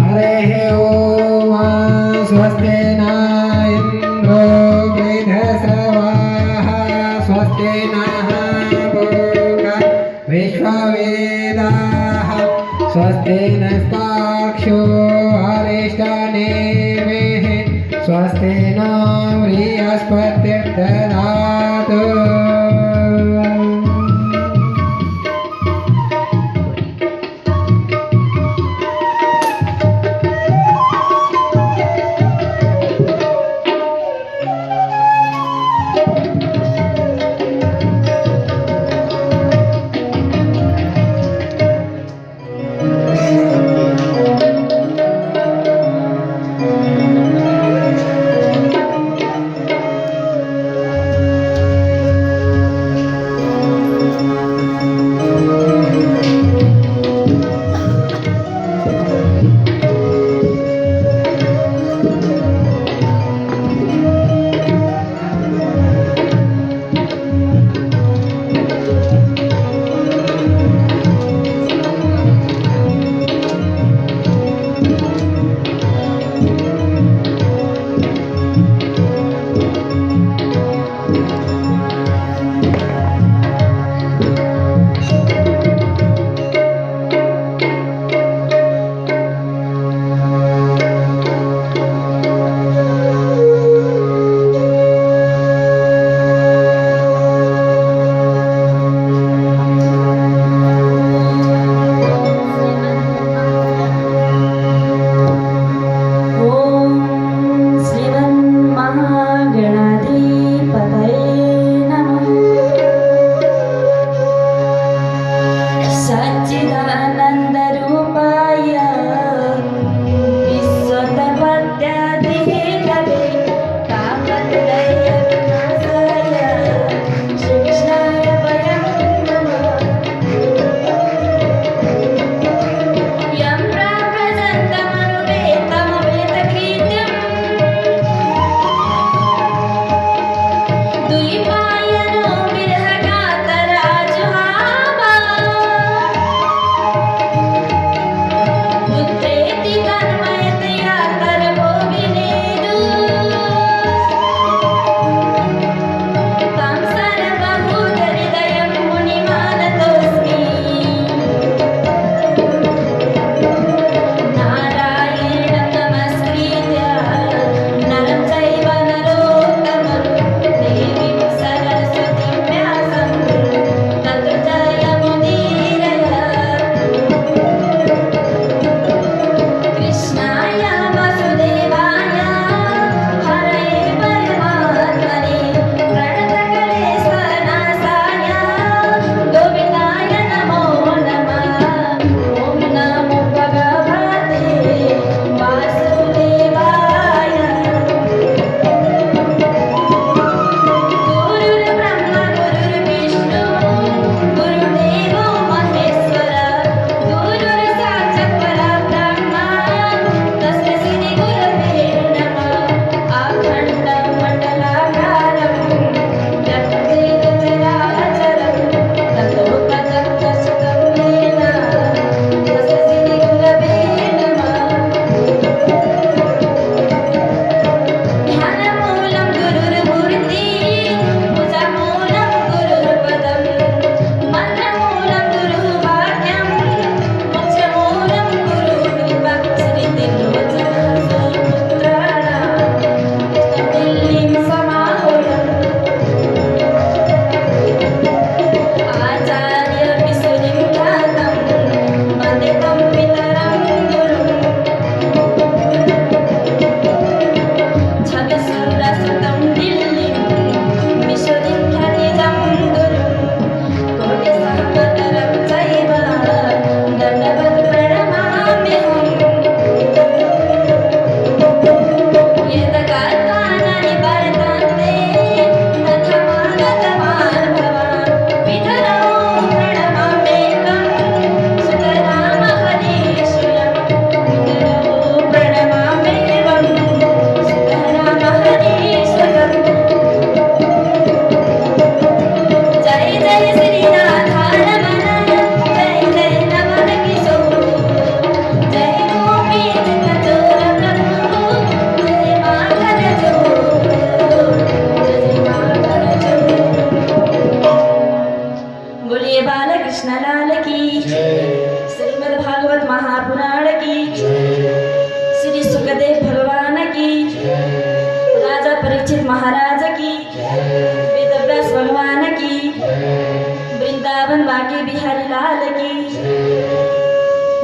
हरिः ॐ स्वस्ति न इन्द्रो वृद्धश्रवाः स्वस्ति नः पूषा विश्ववेदाः स्वस्ति नस्ताक्षो अरिष्टनेमिः स्वस्ति नो बृहस्पतिर्दधातु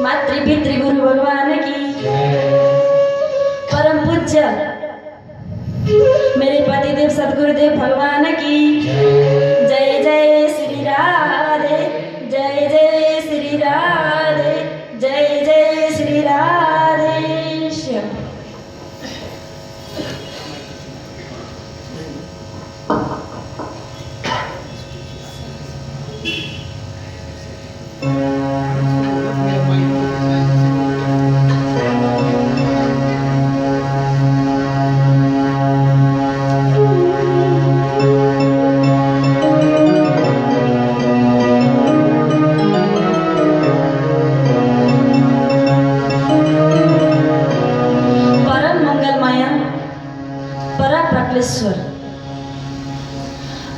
मातृपितृ गुरु भगवान की, परम पूज्य मेरे पतिदेव सदगुरुदेव भगवान की जय। जय श्री राधे, जय जय श्री राधे, जय जय श्री राधे श्याम।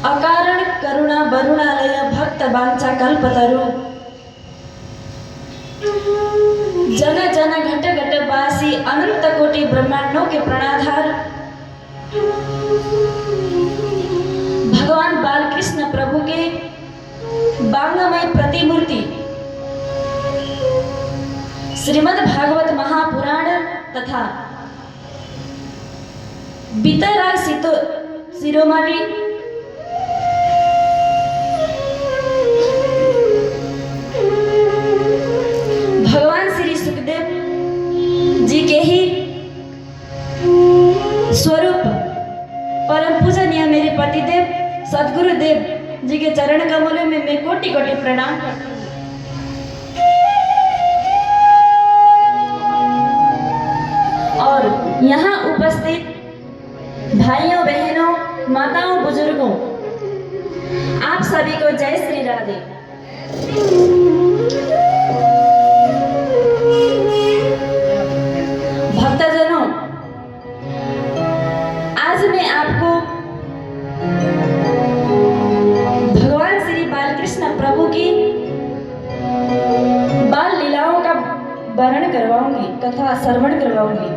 अकारण करुणा वरुणालय भक्त वांछा कल्पतरु जन जन घट घट वासी अनंत कोटि ब्रह्मांडों के प्राणाधार भगवान बालकृष्ण प्रभु के बांगमय प्रतिमूर्ति श्रीमद् भागवत महापुराण तथा बीतराग शिरोमणि भगवान श्री सुखदेव जी के ही स्वरूप परम पूजनीय मेरे पतिदेव सदगुरुदेव जी के चरण कमलों में मैं कोटि कोटि प्रणाम करती हूँ। और यहाँ उपस्थित भाइयों बहनों माताओं बुजुर्गों आप सभी को जय श्री राधे। भक्तजनों, आज मैं आपको भगवान श्री बालकृष्ण प्रभु की बाल लीलाओं का वर्णन करवाऊंगी, कथा श्रवण करवाऊंगी।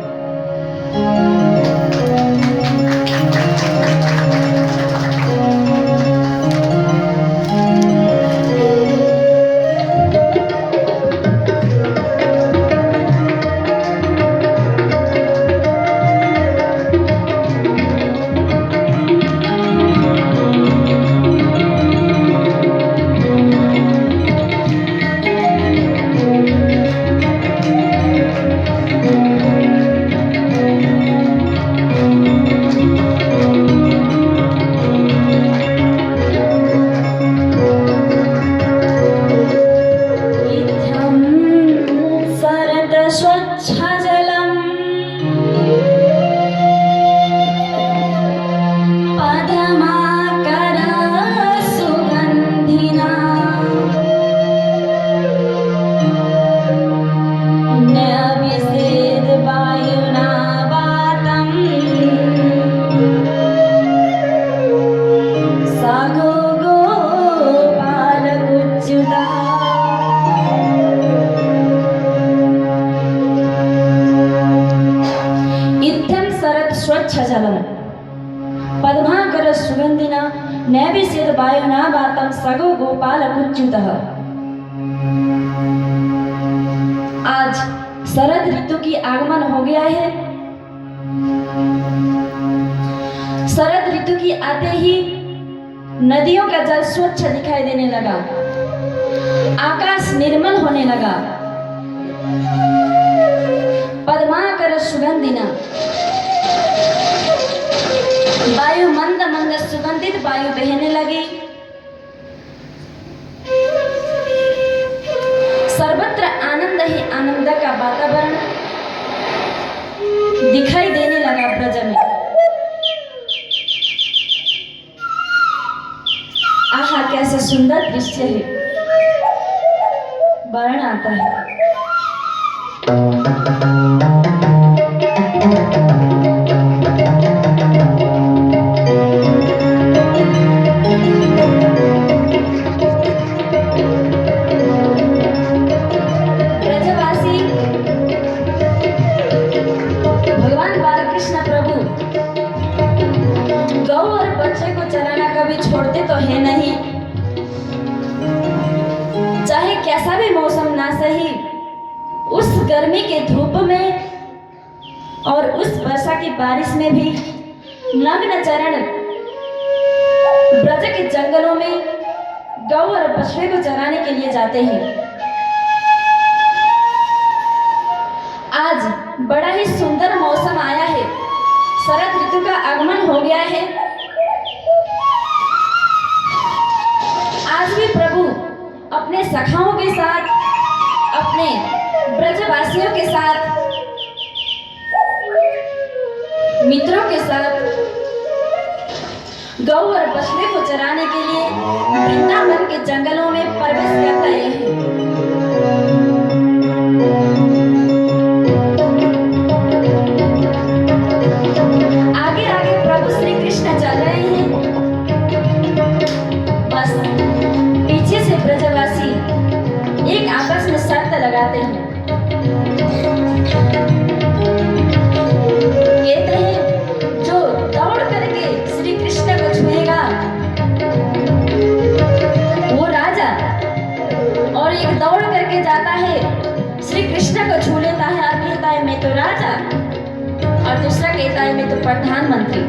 पद्माकर सुगंधिना नैविषेद वायुना वातम सगो गोपाल कुच्युतः। आज शरद ऋतु की आगमन हो गया है। शरद ऋतु की आते ही नदियों का जल स्वच्छ दिखाई देने लगा, आकाश निर्मल होने लगा। पद्माकर सुगंधिना वायु मंद मंद सुगंधित वायु बहने लगी। सर्वत्र आनंद ही आनंद का वातावरण दिखाई देने लगा ब्रज में। आहा, कैसा सुंदर दृश्य है, वर्ण आता है। छोड़ते तो है नहीं, चाहे कैसा भी मौसम ना सही, गर्मी के धूप में और उस वर्षा की बारिश में भी नग्न चरण ब्रज के जंगलों में गौ और बछड़े को चराने के लिए जाते हैं। आज बड़ा ही सुंदर मौसम आया है, शरद ऋतु का आगमन हो गया है। आज भी प्रभु अपने सखाओं के साथ, अपने ब्रजवासियों के साथ, मित्रों के साथ गौ और बछड़े को चराने के लिए वृंदावन के जंगलों में प्रवेश कर रहे हैं। आगे आगे प्रभु श्री कृष्ण चल रहे हैं, बस पीछे से ब्रजवासी एक आपस में शर्त लगाते हैं। कहते हैं जो दौड़ करके श्री कृष्ण को छुएगा वो राजा, और एक दौड़ करके जाता है श्री कृष्ण को छू लेता है और कहता है मैं तो राजा, और दूसरा कहता है मैं तो प्रधानमंत्री,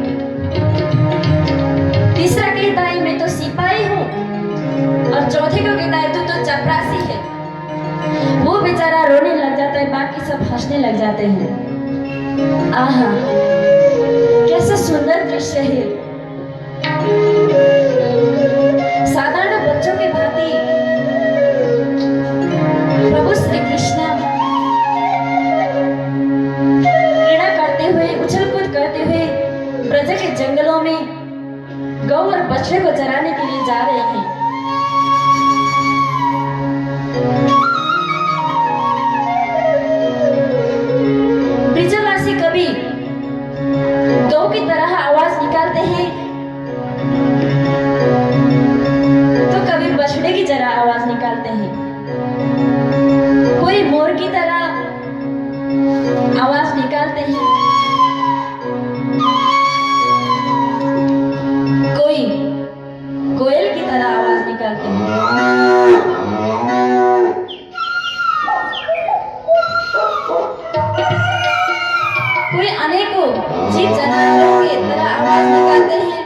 तीसरा कहता है मैं तो सिपाही हूँ, और चौथे को कहता है तू तो चपरासी है। वो बेचारा रोने लग जाता है, बाकी सब हंसने लग जाते हैं। आहा, कैसा सुंदर दृश्य है। साधारण बच्चों के भांति प्रभु श्री कृष्ण क्रीड़ा करते हुए, उछल कूद करते हुए ब्रज के जंगलों में गौ और बछड़े को चराने के लिए जा रहे हैं। ब्रजवासी कभी गौ की तरह आवाज निकालते हैं तो कभी बछड़े की तरह आवाज निकालते हैं। कोई मोर की तरह आवाज निकालते हैं, कोई कोयल की तरह आवाज निकालते हैं। कोई अनेकों जीव जनावरों की तरह आवाज निकालते हैं।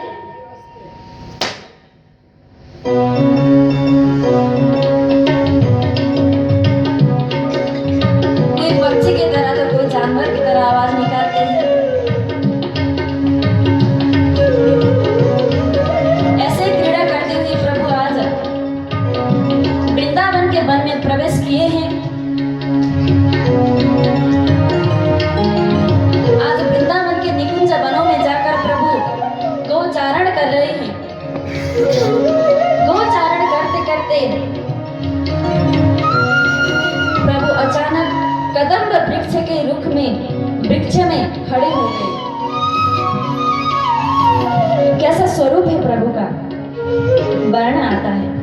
कोई पक्षी की तरह तो कोई जानवर की तरह आवाज निकालते हैं। ऐसे क्रीड़ा करते हुए प्रभु आज वृंदावन के वन में प्रवेश किए हैं। आज वृंदावन के निकुंज वनों में जाकर प्रभु गौचारण कर रहे हैं। गौचारण करते करते प्रभु अचानक कदम्ब वृक्ष के रुख में वृक्ष में खड़े हो गए। कैसा स्वरूप है प्रभु का, वर्ण आता है।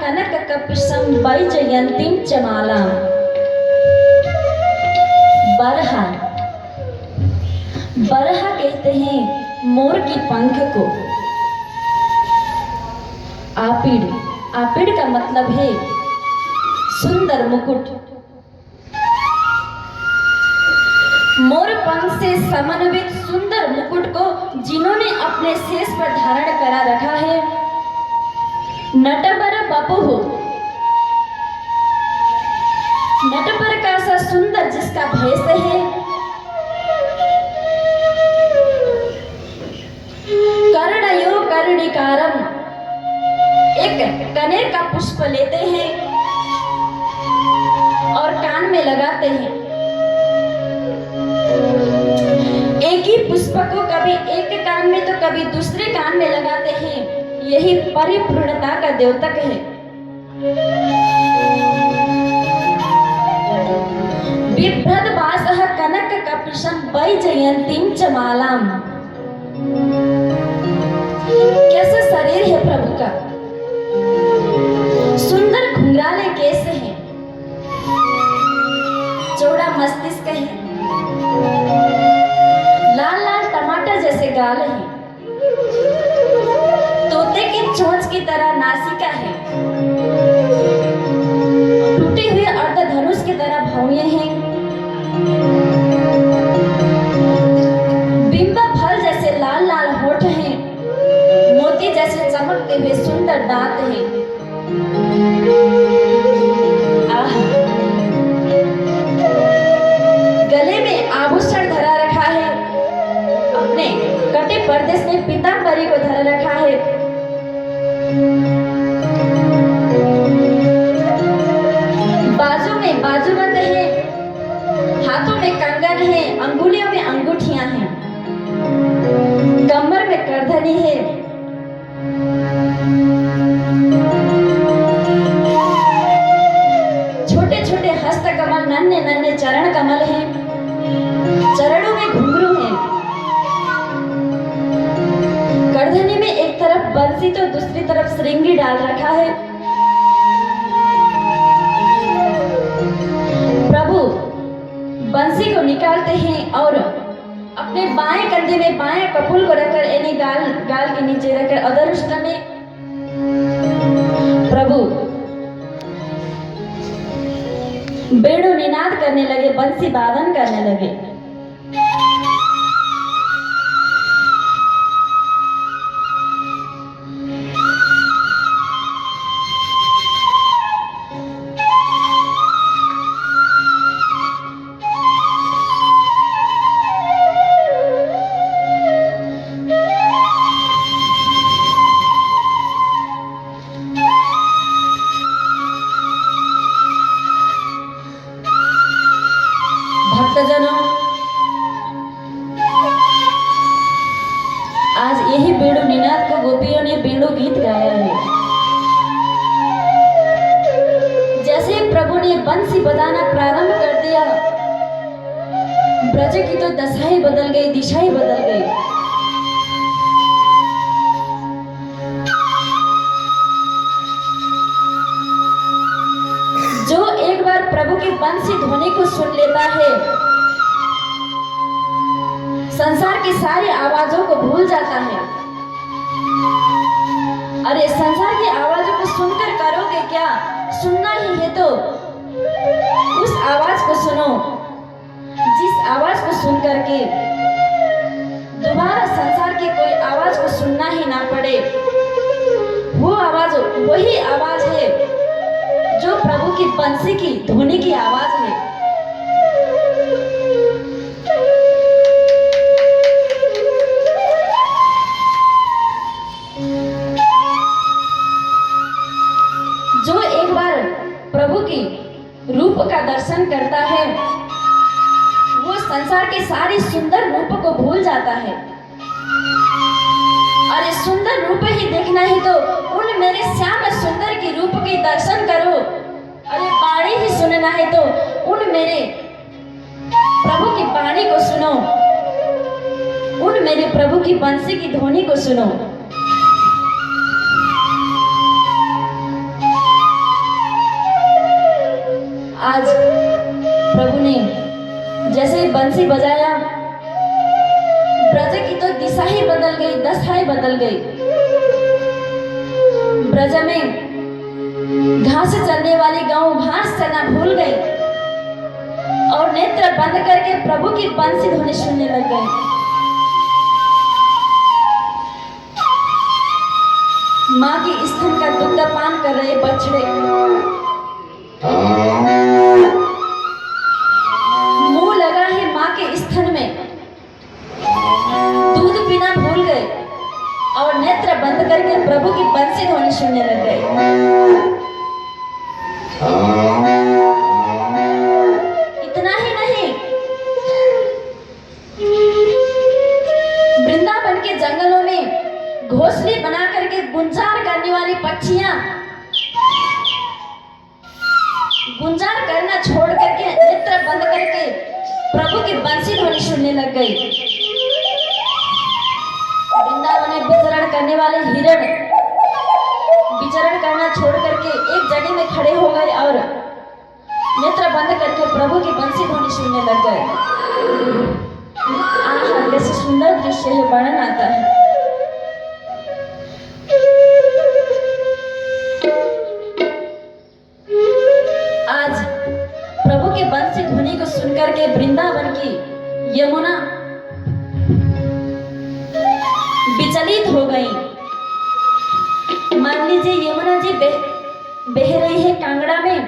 कनककपिशं वैजयन्तीं च मालां। बरहा बरहा कहते हैं मोर की पंख को। आपिड़, आपिड़ का मतलब है सुंदर मुकुट। मोर पंख से समन्वित सुंदर मुकुट को जिन्होंने अपने शेष पर धारण करा रखा है, नटबर बपुहु, नटबर का सा सुंदर जिसका भेष है, कर्णयो कर्णिकारम, एक कनेर का पुष्प लेते हैं और कान में लगाते हैं। एक ही पुष्प को कभी एक कान में तो कभी दूसरे कान में लगाते हैं। यही परिपूर्णता का द्योतक है। बिभ्रद वासः कनक कपिशं वैजयन्तीं च मालाम। कैसा शरीर है प्रभु का, सुंदर घुंघराले केस हैं, चौड़ा मस्तिष्क है, लाल लाल टमाटर जैसे गाल है, तोते की चोंच की तरह नासिका है, टूटे हुए अर्धधनुष की तरह भौहें हैं, बिंब फल जैसे लाल लाल होठ हैं, मोती जैसे चमकते हुए सुंदर दांत हैं। आहा, गले में आभूषण धरा रखा है, अपने कटे परदेश में पीतांबरी को धरा रखा है। बाजू में बाजूबंद है, हाथों में कंगन है, अंगुलियों में अंगूठियां हैं, कमर में करधनी है, छोटे छोटे हस्त कमल, नन्हे नन्हे चरण कमल हैं, चरणों में घुंघरू हैं, करधनी में एक तरफ बंसी तो दूसरी तरफ श्रृंगी डाल रखा है। प्रभु बंसी को निकालते हैं और अपने बाएं कंधे में बाएं कपूल को रखकर यानी गाल के नीचे रखकर अधरुष्ट में प्रभु बेड़ो निनाद करने लगे, बंसी वादन करने लगे। भक्तजनों, आज यही बेड़ो निनाद को गोपियों ने बेड़ो गीत गाया है। जैसे प्रभु ने बंसी बजाना प्रारंभ कर दिया, ब्रज की तो दशा ही बदल गई, दिशा ही बदल गई। जो एक बार प्रभु की बंसी ध्वनि को सुन लेता है, संसार की सारी आवाजों को भूल जाता है। अरे संसार की आवाजों को सुनकर करोगे क्या? सुनना ही है तो उस आवाज को सुनो जिस आवाज को सुन करके दोबारा संसार की कोई आवाज को सुनना ही ना पड़े। वो आवाज वही आवाज है जो प्रभु की बंसी की ध्वनि की आवाज है। जो एक बार प्रभु की रूप का दर्शन करता है, वो संसार के सारी सुंदर रूप को भूल जाता है। अरे सुंदर रूप ही देखना है तो उन मेरे श्याम सुंदर की रूप की दर्शन करो। अरे वाणी ही सुनना है तो उन मेरे प्रभु की वाणी को सुनो, उन मेरे प्रभु की बंसी की ध्वनि को सुनो। आज प्रभु ने जैसे बंसी बजाया, बदल गई, दशाएं बदल गई। ब्रज में घास चरने वाली गौ घास चरना भूल गई और नेत्र बंद करके प्रभु की बंसी ध्वनि सुनने लग गई। माँ की स्तन का दुग्ध पान कर रहे बछड़े मुंह लगा है माँ के स्तन में, दूध पीना भूल गए और नेत्र बंद करके प्रभु की बंसी ध्वनि सुनने लग गए। इतना ही नहीं, वृंदावन के जंगलों में घोंसले बना करके गुंजार करने वाली पक्षियां गुंजार करना छोड़ करके नेत्र बंद करके प्रभु की बंसी ध्वनि सुनने लग गई। वृंदावन में विचरण करने वाले हिरण विचरण करना छोड़ करके एक जगह में खड़े हो गए और नेत्र बंद करके प्रभु की बंसी ध्वनि सुनने लग गए। आहा, कैसे सुंदर दृश्य है, वर्णन आता है। आज प्रभु के बंसी ध्वनि को सुनकर के वृंदावन की यमुना विचलित हो गई। मान लीजिए यमुना जी बह रही है कांगड़ा में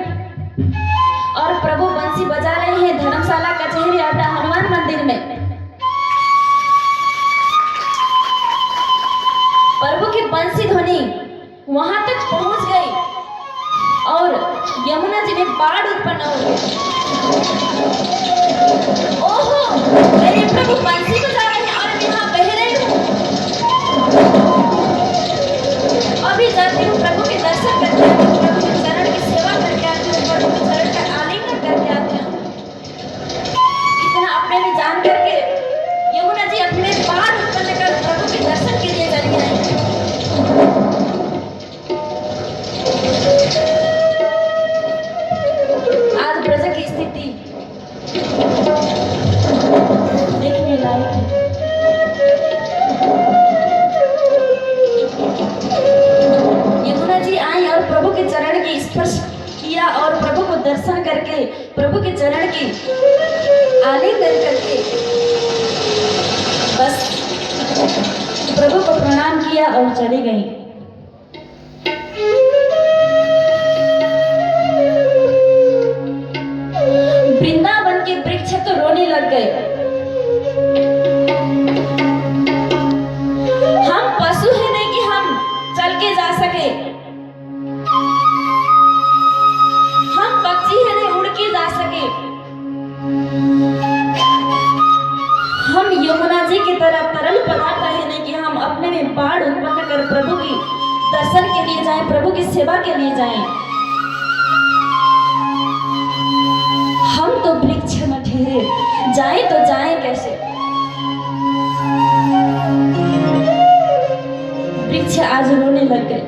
और प्रभु बंसी बजा रहे हैं धर्मशाला, कचहरी, अड्डा, हनुमान मंदिर में। प्रभु की बंसी ध्वनि वहां तक पहुंच गई और यमुना जी में बाढ़ उत्पन्न हो गई। ओहो, मेरे प्रभु बंसी बजा रहे हैं और यहाँ बह रही हूँ। अभी जाती हूँ, प्रभु के दर्शन करके आती हूँ, प्रभु के चरण की सेवा करके आती हूँ, प्रभु के चरण का आलिंगन करके आती हूँ। इतना अपने में जान करके यमुना जी अपने में बाढ़ उत्पन्न कर प्रभु के दर्शन के लिए चली आई। आज ब्रज की स्थिति देखने लायक है। यमुना जी आई और प्रभु के चरण की स्पर्श किया और प्रभु को दर्शन करके प्रभु के चरण की आलिंगन करके बस प्रभु को प्रणाम किया और चली गई। वृंदावन के वृक्ष तो रोने लग गए। हम पशु है नहीं कि हम चल के जा सके, हम पक्षी है नहीं उड़ के जा सके। हम यमुना जी की तरह तरल पदार्थ है नहीं कि हम अपने में बाढ़ उत्पन्न कर प्रभु की दर्शन के लिए जाएं, प्रभु की सेवा के लिए जाएं। हम तो वृक्ष में ठहरे, जाएं तो जाएं कैसे? वृक्ष आज रोने लग गए।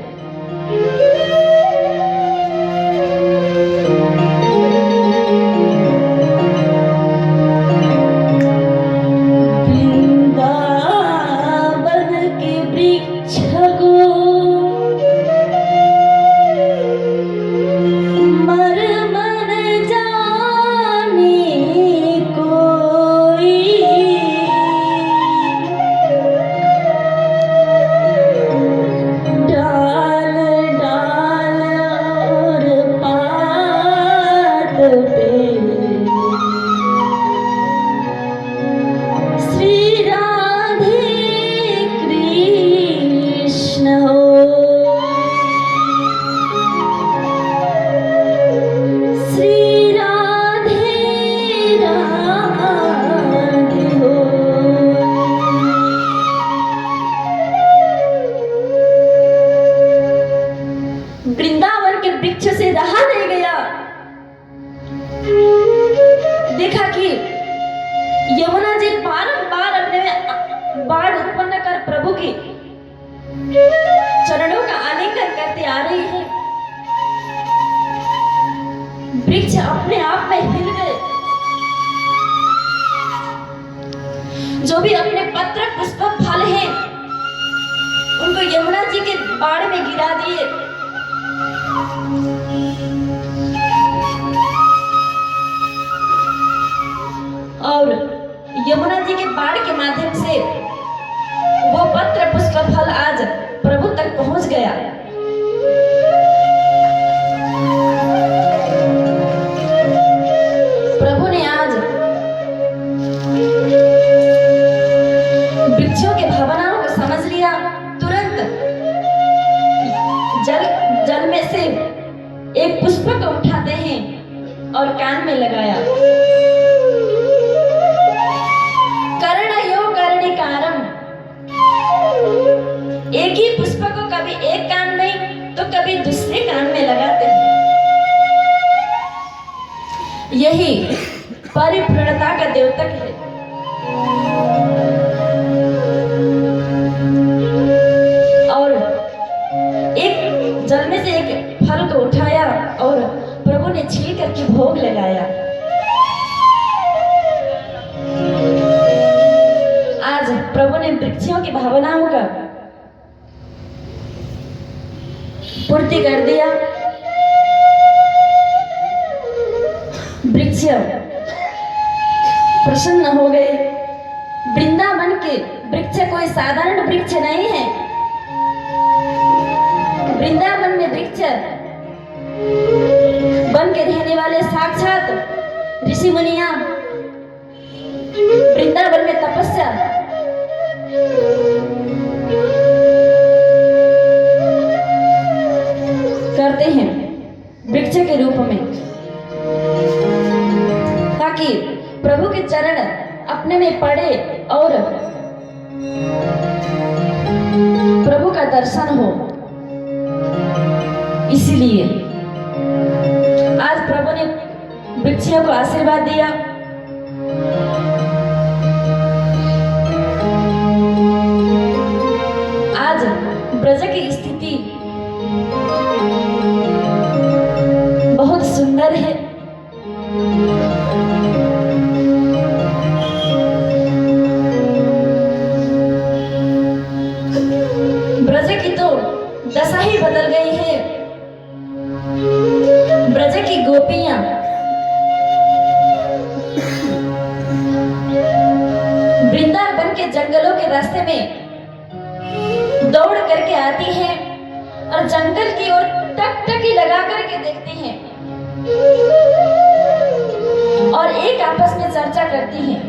वृंदावन के वृक्ष से रहा नहीं गया। देखा कि यमुना जी बारंबार अपने में बाढ़ उत्पन्न कर प्रभु की चरणों का आलिंगन करते आ रही है। वृक्ष अपने आप में हिल गए। जो भी अपने पत्र पुष्प फल हैं उनको यमुना जी के बाढ़ में गिरा दिए। और यमुना जी के बाढ़ के माध्यम से वो पत्र पुष्प फल आज प्रभु तक पहुंच गया। प्रभु ने आज वृक्षों के भावनाओं को समझ लिया। तुरंत जल में से एक पुष्प को उठाते हैं और कान में लगाया। कर्णयो कर्णिकारम, एक ही पुष्प को कभी एक कान में तो कभी दूसरे कान में लगाते हैं। यही परिपूर्णता का द्योतक है। और एक जल में से एक फल को उठाया और प्रभु ने छील करके भोग लगाया। आज प्रभु ने वृक्षों की भावनाओं का पूर्ति कर दिया। वृक्ष प्रसन्न हो गए। वृंदावन के वृक्ष कोई साधारण वृक्ष नहीं है। वृंदावन में वृक्ष बन के रहने वाले साक्षात ऋषि मुनिया वृंदावन में तपस्या करते हैं वृक्ष के रूप में, ताकि प्रभु के चरण अपने में पड़े और प्रभु का दर्शन हो। इसीलिए आज प्रभु ने वृक्षों को आशीर्वाद दिया। आज ब्रज की स्थिति बहुत सुंदर है। ब्रज की तो दशा ही बदल गई है। ब्रज की गोपियां वृंदावन के जंगलों के रास्ते में दौड़ करके आती हैं और जंगल की ओर टकटकी लगा करके देखती हैं और एक आपस में चर्चा करती हैं।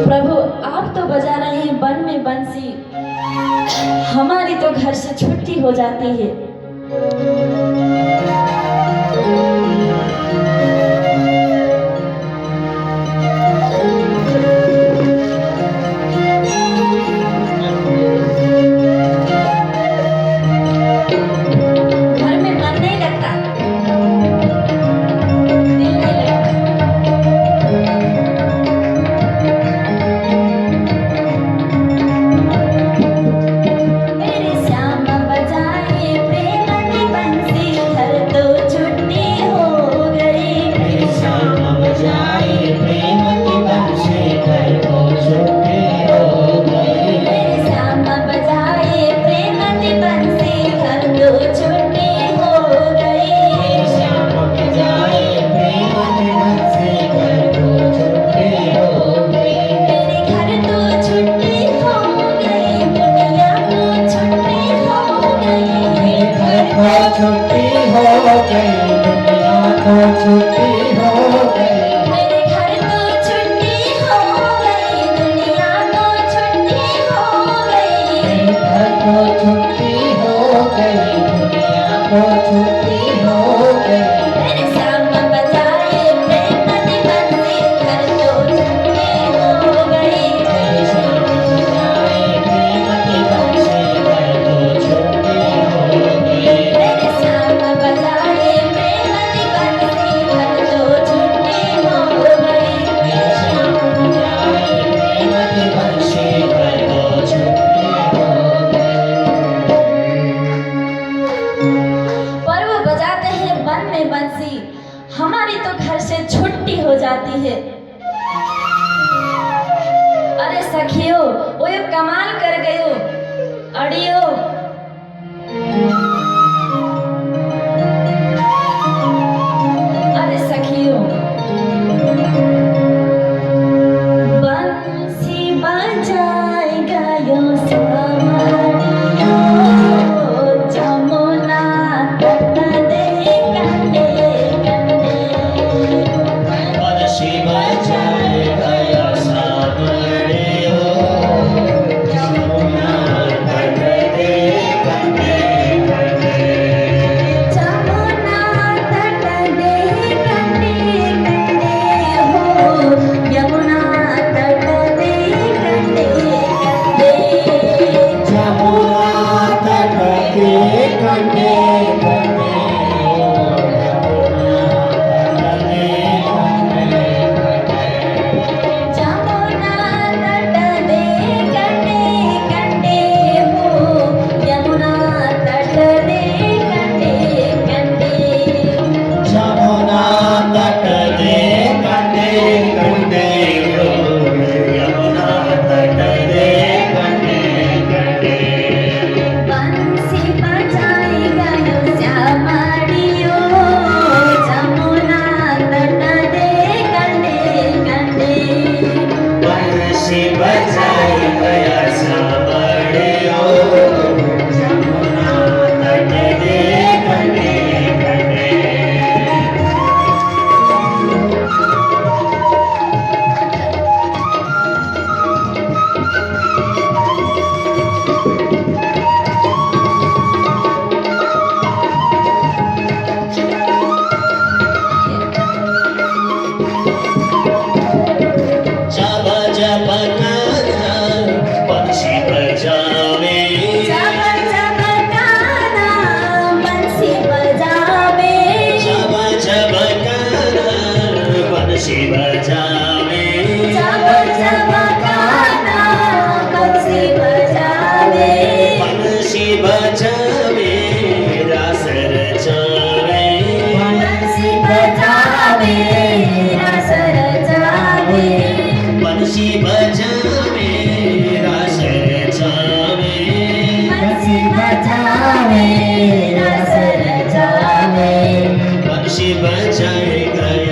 प्रभु आप तो बजा रहे हैं वन में बंसी, हमारी तो घर से छुट्टी हो जाती है। हमारी तो घर से छुट्टी हो जाती है। अरे सखियो वो ये कमाल कर गयो अड़ियो अरे सखियो बंसी बजाए गयो सामरियो जमुना तट दे कंडे कंडे बंसी बजाए गया सामरियो जमुना तट दे कंडे कंडे जमुना तट दे कंडे कंडे हो यमुना तट दे कंडे कंडे जमुना तट दे कंडे कंडे जमुना तट दे कंडे कंडे हो यमुना तट दे कंडे कंडे जमुना तट दे कंडे कंडे यमुना तट दे कंडे कंडे बंसी बजाए गयो श्यामड़ियो जमुना तट दे कंडे कंडे बंसी बजाए गया सामरियो जमुना तट दे कंडे कंडे जब जब गाना बंसी बजावे जब जब गाना बंसी बजावे जब जब गाना बंसी बजावे जब जब गाना बंसी बजावे बंसी बजावे रस रचावे बंसी बजावे रस रचावे बंसी बजावे रस रचावे बंसी बजावे रस रचावे बंसी बजाए गया